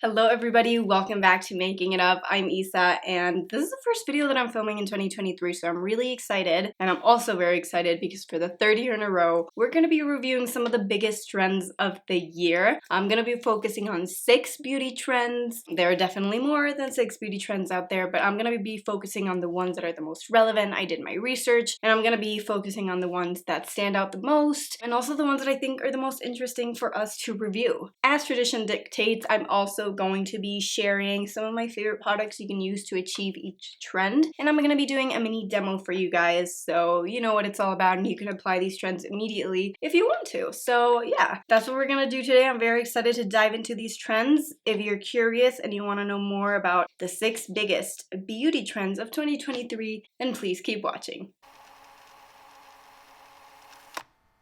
Hello everybody, welcome back to Making It Up. I'm Isa and this is the first video that I'm filming in 2023, so I'm really excited. And I'm also very excited because for the third year in a row, we're going to be reviewing some of the biggest trends of the year. I'm going to be focusing on 6 beauty trends. There are definitely more than 6 beauty trends out there, but I'm going to be focusing on the ones that are the most relevant. I did my research and I'm going to be focusing on the ones that stand out the most and also the ones that I think are the most interesting for us to review. As tradition dictates, I'm also going to be sharing some of my favorite products you can use to achieve each trend, and I'm going to be doing a mini demo for you guys so you know what it's all about and you can apply these trends immediately if you want to. So yeah, that's what we're going to do today. I'm very excited to dive into these trends. If you're curious and you want to know more about the 6 biggest beauty trends of 2023, then please keep watching.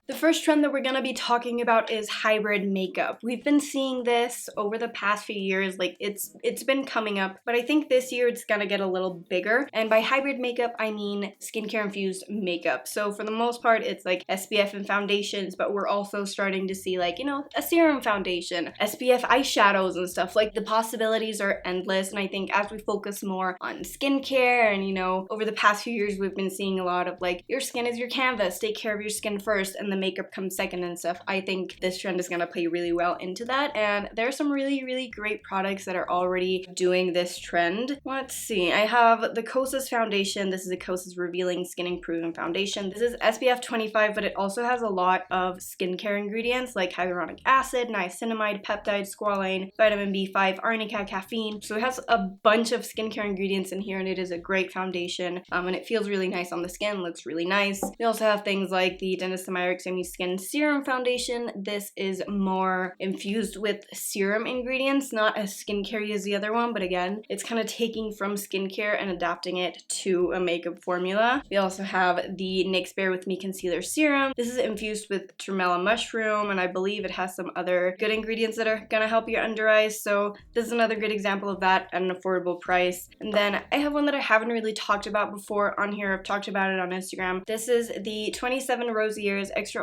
The first trend that we're going to be talking about is hybrid makeup. We've been seeing this over the past few years, like it's been coming up, but I think this year it's going to get a little bigger. And by hybrid makeup, I mean skincare infused makeup. So for the most part, it's like SPF and foundations, but we're also starting to see like, a serum foundation, SPF eyeshadows and stuff. Like the possibilities are endless. And I think as we focus more on skincare and, over the past few years, we've been seeing a lot of like, your skin is your canvas, take care of your skin first, and the makeup comes second and stuff. I think this trend is going to play really well into that, and there are some really great products that are already doing this trend. Let's see, I have the Kosas foundation. This is the Kosas Revealing Skin Improving Foundation. This is SPF 25, but it also has a lot of skincare ingredients like hyaluronic acid, niacinamide, peptide, squalane, vitamin B5, arnica, caffeine. So it has a bunch of skincare ingredients in here, and it is a great foundation, and it feels really nice on the skin, looks really nice. We also have things like the Denisamyric Skin Serum Foundation. This is more infused with serum ingredients, not as skincare as the other one, but again, it's kind of taking from skincare and adapting it to a makeup formula. We also have the NYX Bare With Me Concealer Serum. This is infused with tremella mushroom, and I believe it has some other good ingredients that are gonna help your under eyes, so this is another good example of that at an affordable price. And then I have one that I haven't really talked about before on here. I've talked about it on Instagram. This is the 27 Rosieres Extraordinaire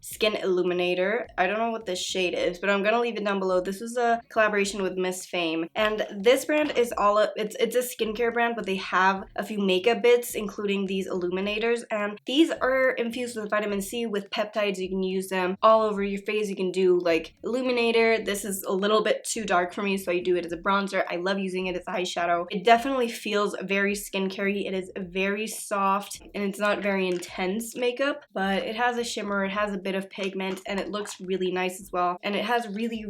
Skin Illuminator. I don't know what this shade is, but I'm gonna leave it down below. This was a collaboration with Miss Fame, and this brand is it's a skincare brand, but they have a few makeup bits, including these illuminators, and these are infused with vitamin C with peptides. You can use them all over your face. You can do like illuminator. This is a little bit too dark for me, so I do it as a bronzer. I love using it as eyeshadow. It definitely feels very skincare-y. It is very soft, and it's not very intense makeup, but it has a shimmer, it has a bit of pigment, and it looks really nice as well. And it has really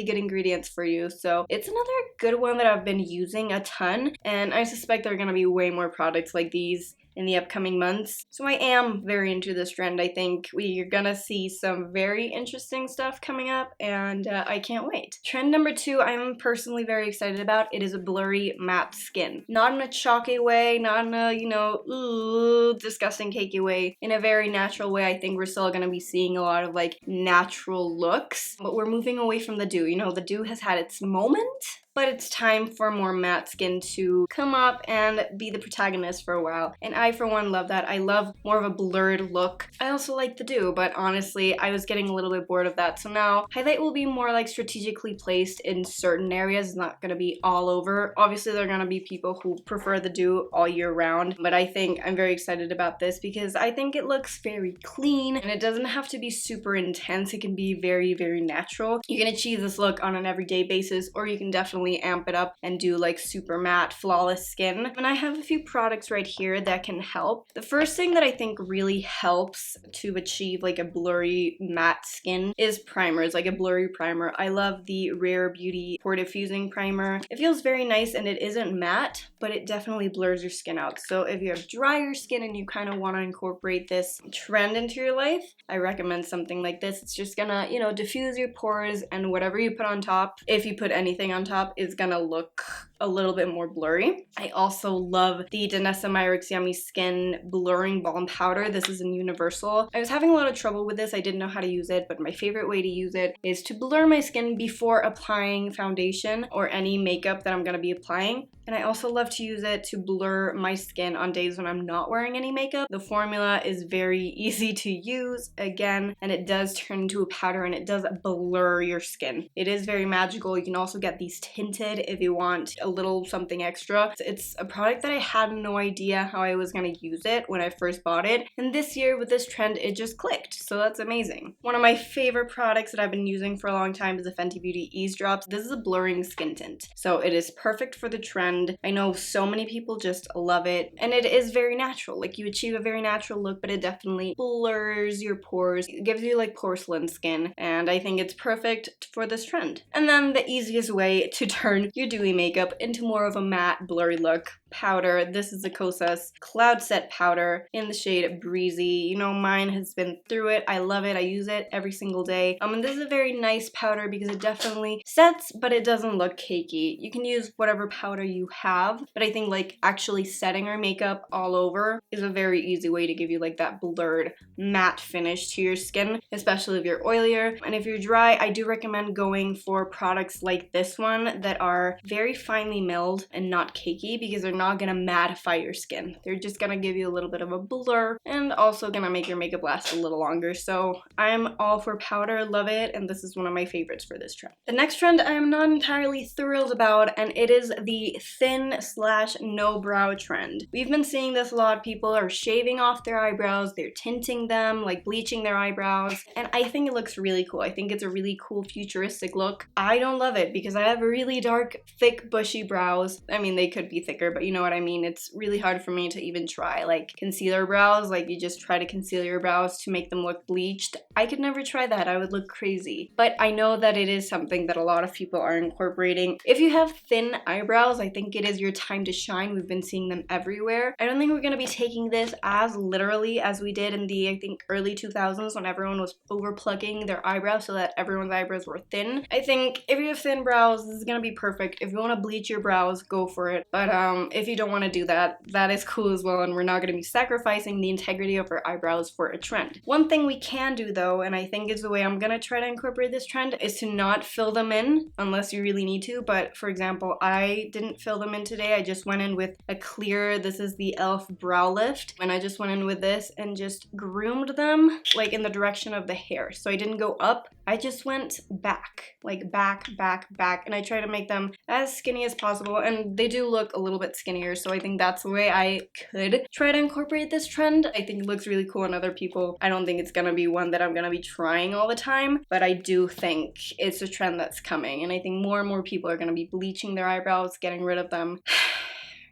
good ingredients for you. So it's another good one that I've been using a ton, and I suspect there are going to be way more products like these in the upcoming months. So I am very into this trend. I think we're gonna see some very interesting stuff coming up, and I can't wait. Trend number 2, I'm personally very excited about. It is a blurry matte skin. Not in a chalky way, not in a, ooh, disgusting cakey way. In a very natural way. I think we're still gonna be seeing a lot of like natural looks, but we're moving away from the dew. The dew has had its moment, but it's time for more matte skin to come up and be the protagonist for a while. And I, for one, love that. I love more of a blurred look. I also like the dew, but honestly, I was getting a little bit bored of that. So now, highlight will be more like strategically placed in certain areas. It's not gonna be all over. Obviously, there are gonna be people who prefer the dew all year round, but I think I'm very excited about this because I think it looks very clean, and it doesn't have to be super intense. It can be very natural. You can achieve this look on an everyday basis, or you can definitely amp it up and do like super matte, flawless skin. And I have a few products right here that can help. The first thing that I think really helps to achieve like a blurry matte skin is primers, like a blurry primer. I love the Rare Beauty Pore Diffusing Primer. It feels very nice and it isn't matte, but it definitely blurs your skin out. So if you have drier skin and you kind of want to incorporate this trend into your life, I recommend something like this. It's just gonna, diffuse your pores, and whatever you put on top, if you put anything on top, is gonna look a little bit more blurry. I also love the Danessa Myricks Yummy Skin Blurring Balm Powder. This is in Universal. I was having a lot of trouble with this. I didn't know how to use it, but my favorite way to use it is to blur my skin before applying foundation or any makeup that I'm gonna be applying. And I also love to use it to blur my skin on days when I'm not wearing any makeup. The formula is very easy to use, again, and it does turn into a powder and it does blur your skin. It is very magical. You can also get these tinted if you want a little something extra. It's a product that I had no idea how I was going to use it when I first bought it. And this year with this trend, it just clicked. So that's amazing. One of my favorite products that I've been using for a long time is the Fenty Beauty Ease Drops. This is a blurring skin tint. So it is perfect for the trend. I know so many people just love it, and it is very natural. Like, you achieve a very natural look, but it definitely blurs your pores. It gives you like porcelain skin, and I think it's perfect for this trend. And then the easiest way to turn your dewy makeup into more of a matte, blurry look, powder. This is the Kosas Cloud Set Powder in the shade Breezy. You know, mine has been through it. I love it. I use it every single day. And this is a very nice powder because it definitely sets, but it doesn't look cakey. You can use whatever powder you have, but I think like actually setting our makeup all over is a very easy way to give you like that blurred matte finish to your skin, especially if you're oilier. And if you're dry, I do recommend going for products like this one that are very finely milled and not cakey, because they're not gonna mattify your skin. They're just gonna give you a little bit of a blur and also gonna make your makeup last a little longer. So I'm all for powder, love it, and this is one of my favorites for this trend. The next trend I am not entirely thrilled about, and it is the thin slash no brow trend. We've been seeing this a lot. People are shaving off their eyebrows, they're tinting them, like bleaching their eyebrows, and I think it looks really cool. I think it's a really cool futuristic look. I don't love it because I have really dark, thick, bushy brows. I mean, they could be thicker, but you know what I mean. It's really hard for me to even try like concealer brows. Like, you just try to conceal your brows to make them look bleached. I could never try that. I would look crazy. But I know that it is something that a lot of people are incorporating. If you have thin eyebrows, I think it is your time to shine. We've been seeing them everywhere. I don't think we're going to be taking this as literally as we did in the, I think, early 2000s when everyone was over plucking their eyebrows so that everyone's eyebrows were thin. I think if you have thin brows, this is going to be perfect. If you want to bleach your brows, go for it. But if you don't want to do that, that is cool as well, and we're not going to be sacrificing the integrity of our eyebrows for a trend. One thing we can do though, and I think is the way I'm going to try to incorporate this trend, is to not fill them in unless you really need to. But for example, I didn't fill them in today. I just went in with a clear, this is the e.l.f. Brow Lift, and I just went in with this and just groomed them like in the direction of the hair. So I didn't go up, I just went back, like back, and I try to make them as skinny as possible, and they do look a little bit skinnier, so I think that's the way I could try to incorporate this trend. I think it looks really cool on other people. I don't think it's gonna be one that I'm gonna be trying all the time, but I do think it's a trend that's coming, and I think more and more people are gonna be bleaching their eyebrows, getting rid of them.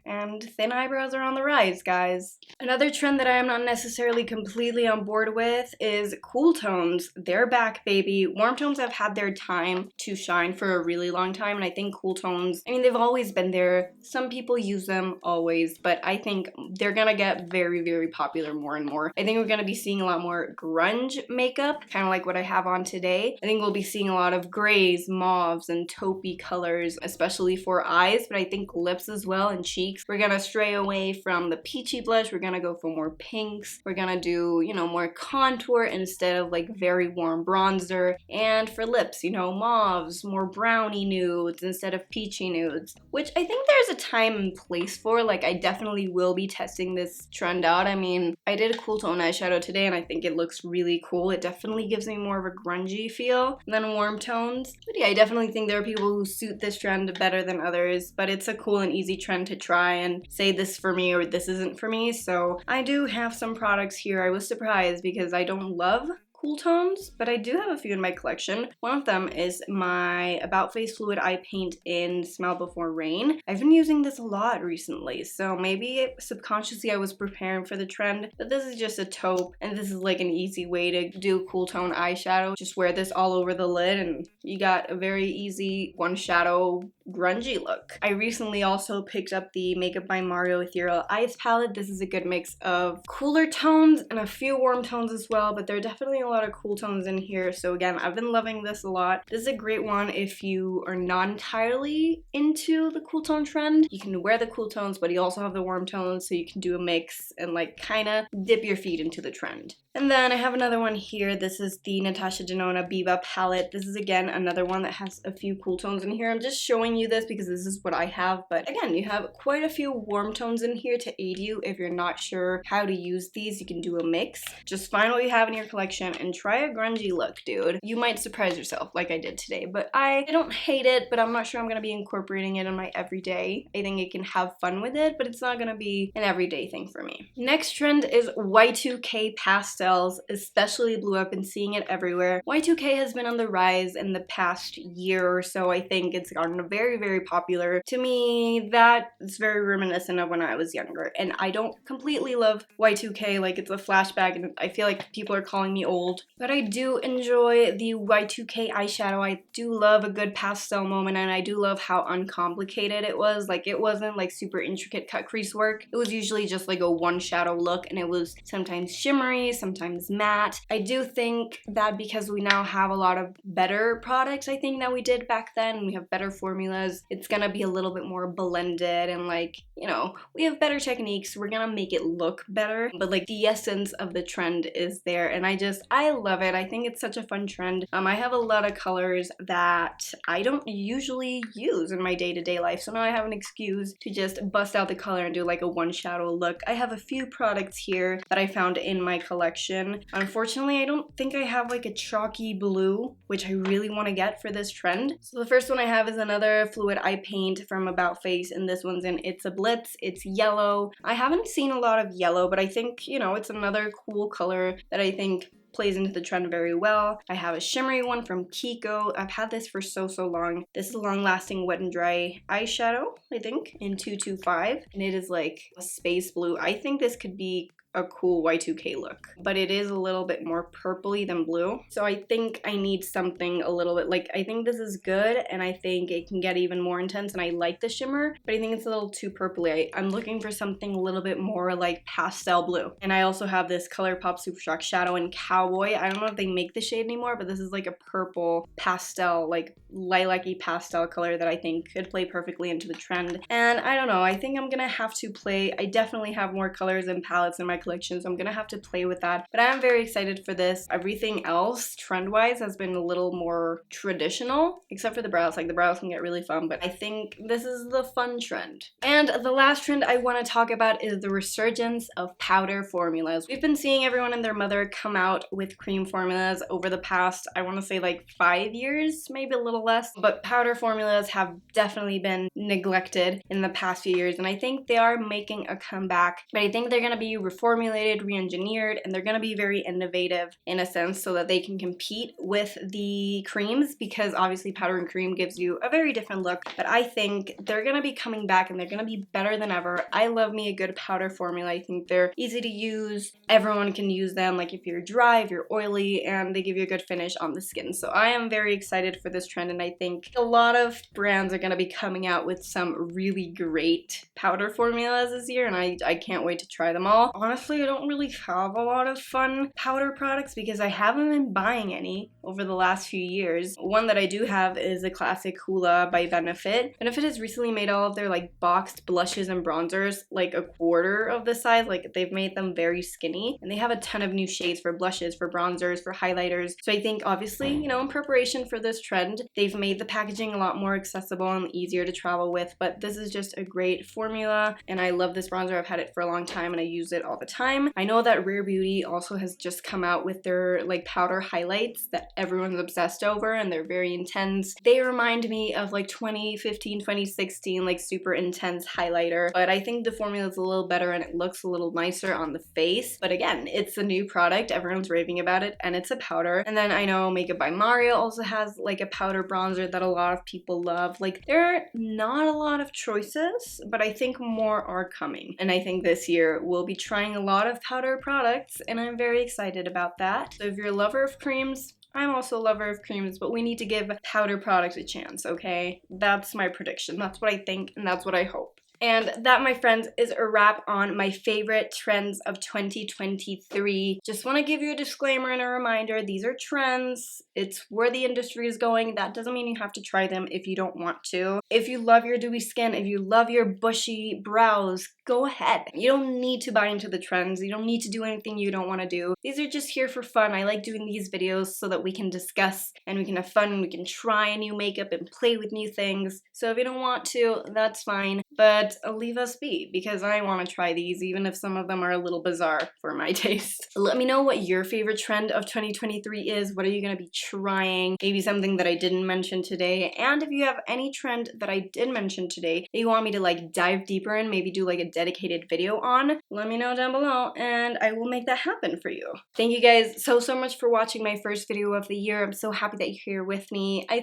And thin eyebrows are on the rise, guys. Another trend that I am not necessarily completely on board with is cool tones. They're back, baby. Warm tones have had their time to shine for a really long time, and I think cool tones, I mean, they've always been there. Some people use them always, but I think they're gonna get very, very popular more and more. I think we're gonna be seeing a lot more grunge makeup, kind of like what I have on today. I think we'll be seeing a lot of grays, mauves, and taupey colors, especially for eyes, but I think lips as well, and cheeks. We're gonna stray away from the peachy blush. We're gonna go for more pinks. We're gonna do, you know, more contour instead of like very warm bronzer. And for lips, you know, mauves, more brownie nudes instead of peachy nudes, which I think there's a time and place for. Like, I definitely will be testing this trend out. I mean, I did a cool tone eyeshadow today and I think it looks really cool. It definitely gives me more of a grungy feel than warm tones. But yeah, I definitely think there are people who suit this trend better than others, but it's a cool and easy trend to try and say this for me or this isn't for me. So I do have some products here. I was surprised because I don't love cool tones, but I do have a few in my collection. One of them is my About Face Fluid Eye Paint in Smell Before Rain. I've been using this a lot recently, so maybe subconsciously I was preparing for the trend, but this is just a taupe, and this is like an easy way to do cool tone eyeshadow. Just wear this all over the lid, and you got a very easy one shadow grungy look. I recently also picked up the Makeup by Mario Ethereal Eyes palette. This is a good mix of cooler tones and a few warm tones as well, but there are definitely a lot of cool tones in here. So again, I've been loving this a lot. This is a great one if you are not entirely into the cool tone trend. You can wear the cool tones, but you also have the warm tones, so you can do a mix and like kind of dip your feet into the trend. And then I have another one here. This is the Natasha Denona Biba palette. This is again another one that has a few cool tones in here. I'm just showing you this because this is what I have, but again, you have quite a few warm tones in here to aid you. If you're not sure how to use these, you can do a mix. Just find what you have in your collection and try a grungy look, dude. You might surprise yourself like I did today, but I don't hate it, but I'm not sure I'm gonna be incorporating it in my everyday. I think I can have fun with it, but it's not gonna be an everyday thing for me. Next trend is Y2K pastels, especially blue. I've been seeing it everywhere. Y2K has been on the rise in the past year or so. I think it's gotten very, very popular. To me, that is very reminiscent of when I was younger, and I don't completely love Y2K, like it's a flashback and I feel like people are calling me old, but I do enjoy the Y2K eyeshadow. I do love a good pastel moment, and I do love how uncomplicated it was. Like, it wasn't like super intricate cut crease work. It was usually just like a one shadow look, and it was sometimes shimmery, sometimes matte. I do think that because we now have a lot of better products, I think, that we did back then, and we have better formulas, it's gonna be a little bit more blended, and like, you know, we have better techniques, we're gonna make it look better, but like the essence of the trend is there, and I love it. I think it's such a fun trend. I have a lot of colors that I don't usually use in my day-to-day life, so now I have an excuse to just bust out the color and do like a one shadow look. I have a few products here that I found in my collection. Unfortunately, I don't think I have like a chalky blue, which I really want to get for this trend. So the first one I have is another fluid eye paint from About Face, and this one's in It's a Blitz. It's yellow. I haven't seen a lot of yellow, but I think, you know, it's another cool color that I think plays into the trend very well. I have a shimmery one from Kiko. I've had this for so long. This is a long-lasting wet and dry eyeshadow, I think, in 225, and it is like a space blue. I think this could be a cool Y2K look, but it is a little bit more purpley than blue. So I think I need something a little bit, like, I think this is good, and I think it can get even more intense, and I like the shimmer, but I think it's a little too purpley. I'm looking for something a little bit more like pastel blue. And I also have this ColourPop Super Shock Shadow in Cowboy. I don't know if they make the shade anymore, but this is like a purple pastel, like lilac-y pastel color that I think could play perfectly into the trend. And I don't know, I think I'm gonna have to play. I definitely have more colors and palettes in my collection, so I'm gonna have to play with that. But I am very excited for this. Everything else, trend-wise, has been a little more traditional, except for the brows. Like, the brows can get really fun, but I think this is the fun trend. And the last trend I want to talk about is the resurgence of powder formulas. We've been seeing everyone and their mother come out with cream formulas over the past, I want to say like 5 years, maybe a little less, but powder formulas have definitely been neglected in the past few years, and I think they are making a comeback, but I think they're going to be reformulated, re-engineered, and they're going to be very innovative in a sense so that they can compete with the creams, because obviously powder and cream gives you a very different look, but I think they're going to be coming back and they're going to be better than ever. I love me a good powder formula. I think they're easy to use. Everyone can use them, like if you're dry, if you're oily, and they give you a good finish on the skin. So I am very excited for this trend, and I think a lot of brands are going to be coming out with some really great powder formulas this year, and I can't wait to try them all. Honestly, I don't really have a lot of fun powder products because I haven't been buying any over the last few years. One that I do have is a classic Hoola by Benefit. Benefit has recently made all of their like boxed blushes and bronzers like a quarter of the size. Like, they've made them very skinny, and they have a ton of new shades for blushes, for bronzers, for highlighters. So I think obviously, you know, in preparation for this trend, they've made the packaging a lot more accessible and easier to travel with, but this is just a great formula, and I love this bronzer. I've had it for a long time and I use it all the time. I know that Rare Beauty also has just come out with their like powder highlights that everyone's obsessed over, and they're very intense. They remind me of like 2015, 2016, like super intense highlighter, but I think the formula is a little better and it looks a little nicer on the face. But again, it's a new product, everyone's raving about it, and it's a powder. And then I know Makeup by Mario also has like a powder bronzer that a lot of people love. Like, there are not a lot of choices, but I think more are coming, and I think this year we'll be trying a lot of powder products, and I'm very excited about that. So if you're a lover of creams, I'm also a lover of creams, but we need to give powder products a chance, okay? That's my prediction. That's what I think, and that's what I hope. And that, my friends, is a wrap on my favorite trends of 2023. Just want to give you a disclaimer and a reminder. These are trends. It's where the industry is going. That doesn't mean you have to try them if you don't want to. If you love your dewy skin, if you love your bushy brows, go ahead. You don't need to buy into the trends. You don't need to do anything you don't want to do. These are just here for fun. I like doing these videos so that we can discuss and we can have fun and we can try new makeup and play with new things. So if you don't want to, that's fine. But leave us be, because I want to try these, even if some of them are a little bizarre for my taste. Let me know what your favorite trend of 2023 is. What are you going to be trying? Maybe something that I didn't mention today. And if you have any trend that I did mention today that you want me to like dive deeper in, maybe do like a dedicated video on, let me know down below and I will make that happen for you. Thank you guys so much for watching my first video of the year. I'm so happy that you're here with me. I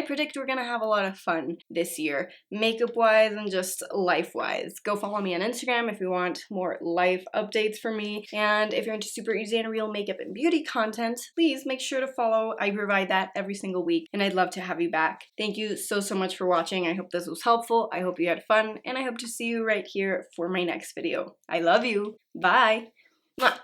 predict we're gonna have a lot of fun this year, makeup wise and just life wise. Go follow me on Instagram if you want more life updates from me, and if you're into super easy and real makeup and beauty content, please make sure to follow. I provide that every single week and I'd love to have you back. Thank you so much for watching. I hope this was helpful. I hope you had fun, and I hope to see you right here for my next video. I love you. Bye. Mwah.